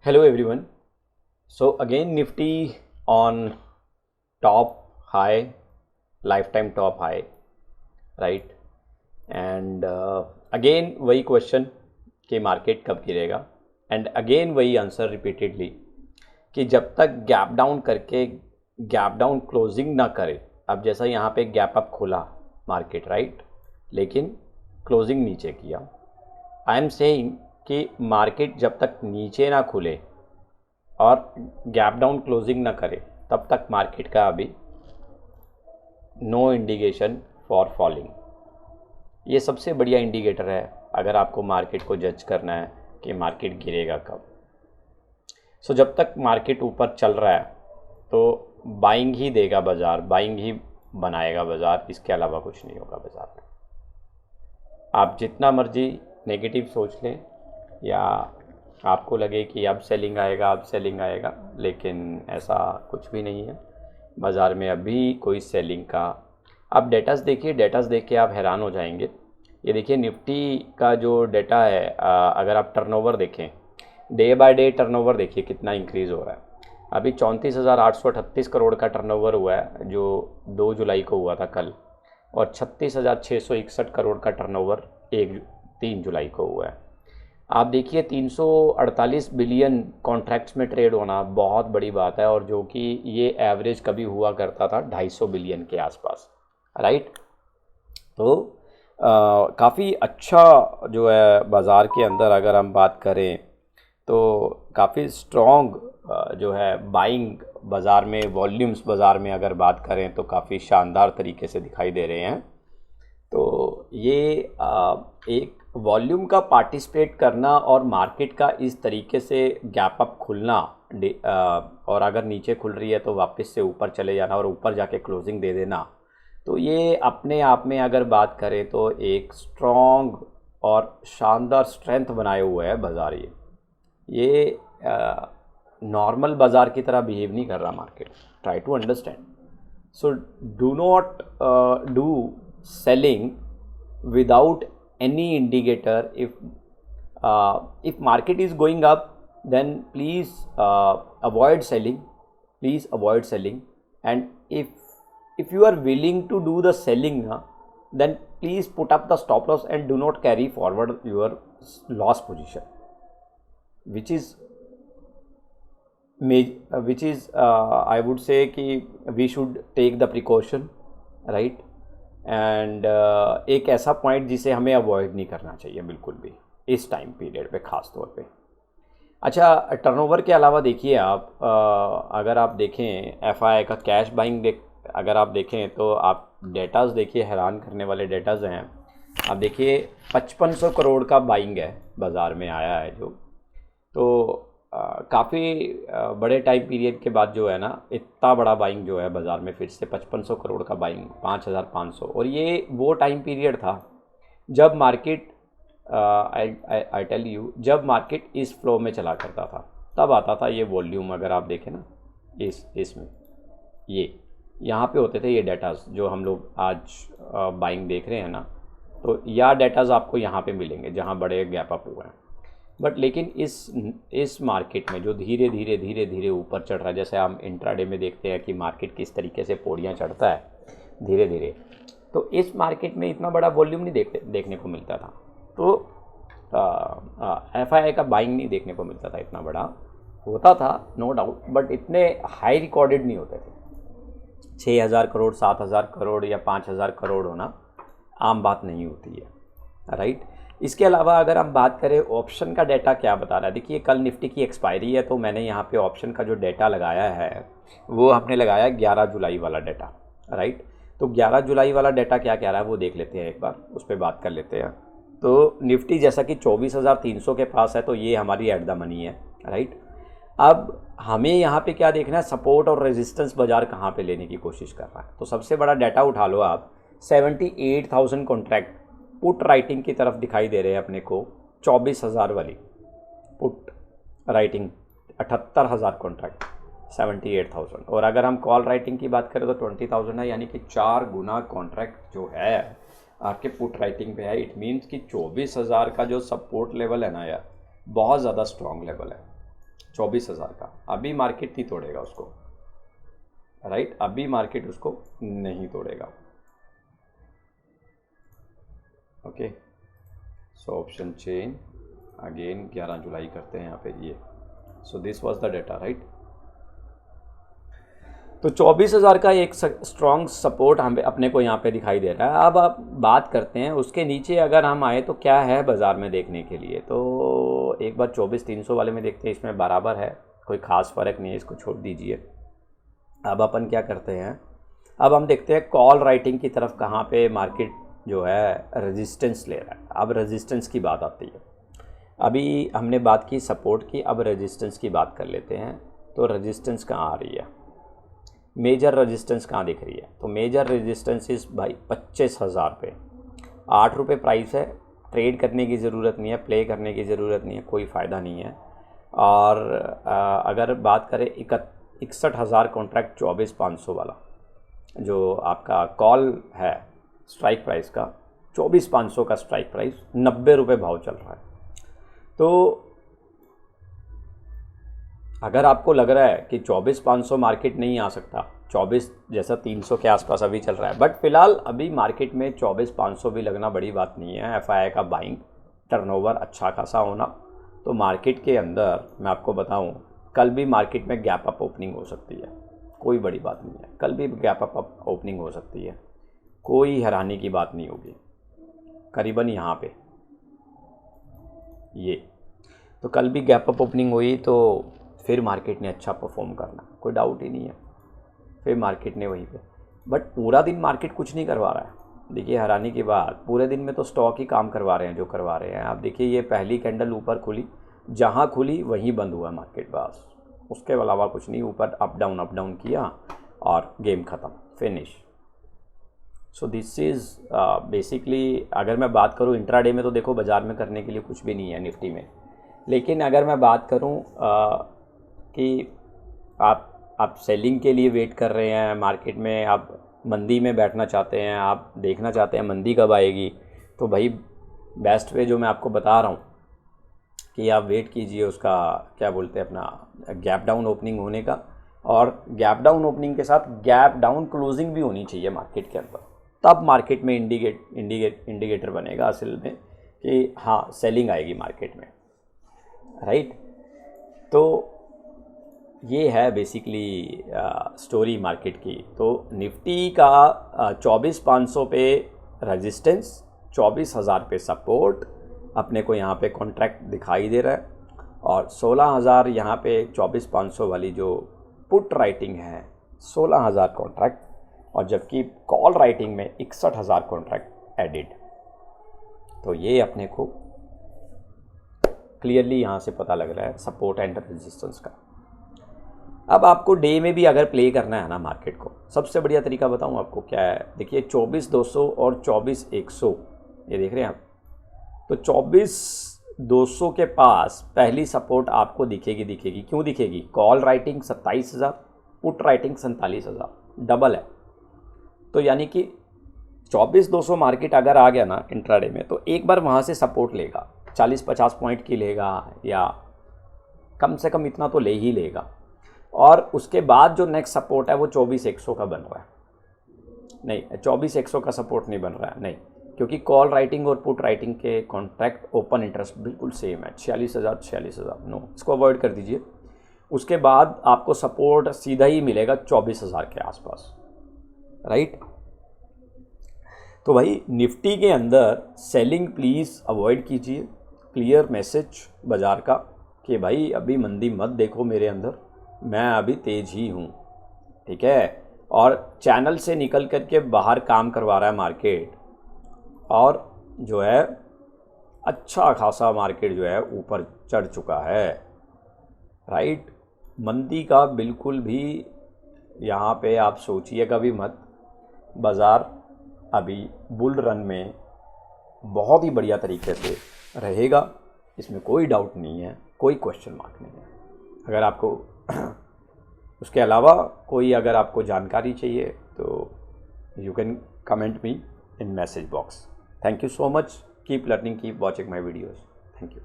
Hello everyone. So again Nifty on top high, lifetime top high, right? And again वही question कि market कब गिरेगा and again वही answer repeatedly कि जब तक गैप डाउन करके गैप डाउन क्लोजिंग ना करे। अब जैसा यहाँ पे गैप अप खुला मार्केट, राइट, लेकिन क्लोजिंग नीचे किया। आई एम सेइंग कि मार्केट जब तक नीचे ना खुले और गैप डाउन क्लोजिंग ना करे तब तक मार्केट का अभी नो इंडिकेशन फॉर फॉलिंग। ये सबसे बढ़िया इंडिकेटर है अगर आपको मार्केट को जज करना है कि मार्केट गिरेगा कब। सो जब तक मार्केट ऊपर चल रहा है तो बाइंग ही देगा बाज़ार, बाइंग ही बनाएगा बाज़ार, इसके अलावा कुछ नहीं होगा बाज़ार में। आप जितना मर्जी नेगेटिव सोच लें या आपको लगे कि अब सेलिंग आएगा, लेकिन ऐसा कुछ भी नहीं है बाज़ार में अभी कोई सेलिंग का। आप डेटास देखिए, डेटास देख के आप हैरान हो जाएंगे। ये देखिए निफ्टी का जो डेटा है, अगर आप टर्नओवर देखें, डे बाय डे टर्नओवर देखिए कितना इंक्रीज़ हो रहा है। अभी 34,838 करोड़ का टर्नओवर हुआ है जो 2 जुलाई को हुआ था कल, और 36,661 करोड़ का टर्नओवर 3 जुलाई को हुआ है। आप देखिए 348 बिलियन कॉन्ट्रैक्ट्स में ट्रेड होना बहुत बड़ी बात है, और जो कि ये एवरेज कभी हुआ करता था 250 बिलियन के आसपास, राइट। तो काफ़ी अच्छा जो है बाज़ार के अंदर अगर हम बात करें तो काफ़ी स्ट्रॉन्ग जो है बाइंग बाज़ार में, वॉल्यूम्स बाज़ार में अगर बात करें तो काफ़ी शानदार तरीके से दिखाई दे रहे हैं। तो ये एक वॉल्यूम का पार्टिसिपेट करना और मार्केट का इस तरीके से गैप अप खुलना, और अगर नीचे खुल रही है तो वापस से ऊपर चले जाना और ऊपर जाके क्लोजिंग दे देना, तो ये अपने आप में अगर बात करें तो एक स्ट्रॉन्ग और शानदार स्ट्रेंथ बनाए हुए है बाज़ार। ये नॉर्मल बाज़ार की तरह बिहेव नहीं कर रहा market. Try to understand. So do not do selling without any indicator. If market is going up, then please avoid selling, and if you are willing to do the selling, then please put up the stop loss and do not carry forward your loss position, which is I would say कि we should take the precaution, right. And एक ऐसा point जिसे हमें avoid नहीं करना चाहिए बिल्कुल भी इस टाइम पीरियड पे ख़ास तौर पे। अच्छा, टर्नओवर के अलावा देखिए आप, अगर आप देखें एफआई का कैश बाइंग अगर आप देखें तो आप डेटाज देखिए, हैरान करने वाले डेटाज हैं। आप देखिए 5500 करोड़ का बाइंग है बाज़ार में आया है जो, तो काफ़ी बड़े टाइम पीरियड के बाद जो है ना, इतना बड़ा बाइंग जो है बाज़ार में फिर से 5500 करोड़ का बाइंग, 5500। और ये वो टाइम पीरियड था जब मार्केट आई टेल यू, जब मार्केट इस फ्लो में चला करता था तब आता था ये वॉल्यूम। अगर आप देखें ना इसमें ये यहाँ पे होते थे ये डेटाज जो हम लोग आज बाइंग देख रहे हैं ना, तो यह डेटाज आपको यहाँ पे मिलेंगे जहाँ बड़े गैप अप हुए हैं। बट लेकिन इस मार्केट में जो धीरे धीरे ऊपर चढ़ रहा है, जैसे हम इंट्राडे में देखते हैं कि मार्केट किस तरीके से पौड़ियाँ चढ़ता है धीरे धीरे, तो इस मार्केट में इतना बड़ा वॉल्यूम नहीं देखने को मिलता था। तो एफआईआई का बाइंग नहीं देखने को मिलता था, इतना बड़ा होता था नो डाउट, बट इतने हाई रिकॉर्डेड नहीं होते थे। 6000 करोड़, 7000 करोड़ या 5000 करोड़ होना आम बात नहीं होती है, राइट। इसके अलावा अगर हम बात करें ऑप्शन का डेटा क्या बता रहा है, देखिए कल निफ्टी की एक्सपायरी है, तो मैंने यहाँ पे ऑप्शन का जो डेटा लगाया है वो हमने लगाया 11 जुलाई वाला डेटा, राइट। तो 11 जुलाई वाला डेटा क्या कह रहा है वो देख लेते हैं, एक बार उस पर बात कर लेते हैं। तो निफ्टी जैसा कि 24,300 के पास है, तो ये हमारी एट द मनी है, राइट। अब हमें यहाँ पे क्या देखना है, सपोर्ट और रेजिस्टेंस बाज़ार कहाँ पे लेने की कोशिश कर रहा है। तो सबसे बड़ा डाटा उठा लो आप, 78,000 कॉन्ट्रैक्ट पुट राइटिंग की तरफ दिखाई दे रहे हैं अपने को। 24,000 वाली पुट राइटिंग, 78,000 कॉन्ट्रैक्ट, 78,000। और अगर हम कॉल राइटिंग की बात करें तो 20,000 है, यानी कि 4 गुना कॉन्ट्रैक्ट जो है आपके पुट राइटिंग पे है। इट मीन्स कि 24,000 का जो सपोर्ट लेवल है ना यार, बहुत ज़्यादा स्ट्रॉन्ग लेवल है। 24,000 का, अभी मार्केट नहीं तोड़ेगा उसको, राइट, अभी मार्केट उसको नहीं तोड़ेगा। Okay, so option chain again 11 जुलाई करते हैं यहाँ पे ये। So this was the data, right. तो 24,000 का एक स्ट्रॉन्ग सपोर्ट हमें अपने को यहाँ पे दिखाई दे रहा है। अब आप बात करते हैं उसके नीचे अगर हम आए तो क्या है बाज़ार में देखने के लिए, तो एक बार 24,300 वाले में देखते हैं, इसमें बराबर है, कोई ख़ास फ़र्क नहीं है, इसको छोड़ दीजिए। अब अपन क्या करते हैं, अब हम देखते हैं कॉल राइटिंग की तरफ कहाँ पे मार्केट जो है रेजिस्टेंस ले रहा है। अब रेजिस्टेंस की बात आती है, अभी हमने बात की सपोर्ट की, अब रेजिस्टेंस की बात कर लेते हैं। तो रेजिस्टेंस कहाँ आ रही है, मेजर रेजिस्टेंस कहाँ दिख रही है, तो मेजर रेजिस्टेंस इस भाई 25,000 पे, 8 रुपये प्राइस है, ट्रेड करने की ज़रूरत नहीं है, प्ले करने की ज़रूरत नहीं है, कोई फ़ायदा नहीं है। और अगर बात करें 61,000 कॉन्ट्रैक्ट 24,500 वाला जो आपका कॉल है स्ट्राइक प्राइस का, 24,500 का स्ट्राइक प्राइस, 90 रुपये भाव चल रहा है। तो अगर आपको लग रहा है कि 24,500 मार्केट नहीं आ सकता, 24 जैसा 300 के आसपास अभी चल रहा है, बट फिलहाल अभी मार्केट में 24,500 भी लगना बड़ी बात नहीं है। एफआईआई का बाइंग टर्नओवर अच्छा खासा होना, तो मार्केट के अंदर मैं आपको बताऊं कल भी मार्केट में गैप अप ओपनिंग हो सकती है, कोई बड़ी बात नहीं है, कल भी गैप अप ओपनिंग हो सकती है, कोई हैरानी की बात नहीं होगी। करीबन यहाँ पे ये, तो कल भी गैप अप ओपनिंग हुई तो फिर मार्केट ने अच्छा परफॉर्म करना, कोई डाउट ही नहीं है, फिर मार्केट ने वहीं पे, बट पूरा दिन मार्केट कुछ नहीं करवा रहा है। देखिए हैरानी की बात, पूरे दिन में तो स्टॉक ही काम करवा रहे हैं जो करवा रहे हैं। आप देखिए ये पहली कैंडल ऊपर खुली, जहाँ खुली वहीं बंद हुआ मार्केट, बस उसके अलावा कुछ नहीं, ऊपर अप डाउन किया और गेम ख़त्म, finish. So this is basically, अगर मैं बात करूँ इंट्राडे में तो देखो बाज़ार में करने के लिए कुछ भी नहीं है निफ्टी में, लेकिन अगर मैं बात करूँ कि आप सेलिंग के लिए वेट कर रहे हैं मार्केट में, आप मंदी में बैठना चाहते हैं, आप देखना चाहते हैं मंदी कब आएगी, तो भाई बेस्ट वे जो मैं आपको बता रहा हूँ कि आप वेट कीजिए उसका, क्या बोलते हैं, अपना गैप डाउन ओपनिंग होने का, और गैप डाउन ओपनिंग के साथ गैप डाउन क्लोजिंग भी होनी चाहिए मार्केट के अंदर, तब मार्केट में इंडिकेटर बनेगा असल में कि हाँ सेलिंग आएगी मार्केट में, राइट। तो ये है बेसिकली स्टोरी मार्केट की। तो निफ्टी का 24,500 पे रेजिस्टेंस, 24,000 पे सपोर्ट अपने को यहाँ पे कॉन्ट्रैक्ट दिखाई दे रहा है, और 16,000 यहाँ पे 24,500 वाली जो पुट राइटिंग है 16,000 कॉन्ट्रैक्ट, और जबकि कॉल राइटिंग में 61,000 कॉन्ट्रैक्ट एडिड। तो ये अपने को क्लियरली यहाँ से पता लग रहा है सपोर्ट एंड रेजिस्टेंस का। अब आपको डे में भी अगर प्ले करना है ना मार्केट को, सबसे बढ़िया तरीका बताऊँ आपको क्या है, देखिए 24,200 और 24,100 ये देख रहे हैं आप, तो 24,200 के पास पहली सपोर्ट आपको दिखेगी। क्यों दिखेगी, call writing 27,000, put writing 47,000, double है। तो यानी कि 24,200 मार्केट अगर आ गया ना इंट्राडे में, तो एक बार वहाँ से सपोर्ट लेगा, 40-50 पॉइंट की लेगा, या कम से कम इतना तो ले ही लेगा, और उसके बाद जो नेक्स्ट सपोर्ट है वो 24,100 का बन रहा है, नहीं 24,100 का सपोर्ट नहीं बन रहा है, नहीं, क्योंकि कॉल राइटिंग और पुट राइटिंग के कॉन्ट्रैक्ट ओपन इंटरेस्ट बिल्कुल सेम है, 46,000, नो, इसको अवॉइड कर दीजिए। उसके बाद आपको सपोर्ट सीधा ही मिलेगा 24,000 के आसपास, राइट। तो भाई निफ्टी के अंदर सेलिंग प्लीज़ अवॉइड कीजिए, क्लियर मैसेज बाज़ार का कि भाई अभी मंदी मत देखो मेरे अंदर, मैं अभी तेज़ ही हूँ, ठीक है। और चैनल से निकल कर के बाहर काम करवा रहा है मार्केट, और जो है अच्छा खासा मार्केट जो है ऊपर चढ़ चुका है, राइट। मंदी का बिल्कुल भी यहाँ पे आप सोचिएगा भी मत, बाज़ार अभी बुल रन में बहुत ही बढ़िया तरीके से रहेगा, इसमें कोई डाउट नहीं है, कोई क्वेश्चन मार्क नहीं है। अगर आपको उसके अलावा कोई अगर आपको जानकारी चाहिए तो you can comment me in message box. Thank you so much. Keep learning, keep watching my videos. Thank you.